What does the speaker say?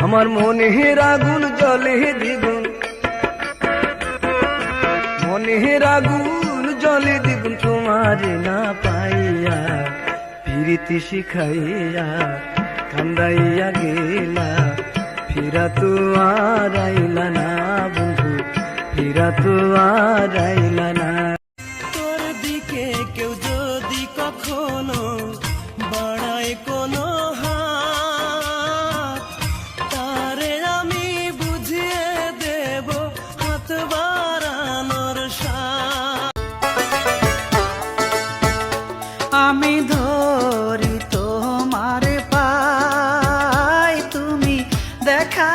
আমার মনের আগুন জ্বলে দ্বিগুণ, মনের আগুন জ্বলে দ্বিগুণ তোমারে না পাইয়া, প্রীতি শিখাইয়া কান্দাইয়া গেলা, ফিরা তো আর আইলা না বন্ধু, ফিরা তো আর আইলা না। তোর দিকে কেউ যদি কখনো বাড়ায় কোনো হাত, তারে আমি বুঝিয়ে দেব হাত বাড়ানোর সাথ। আমি ধরি তোমার পাই, তুমি দেখা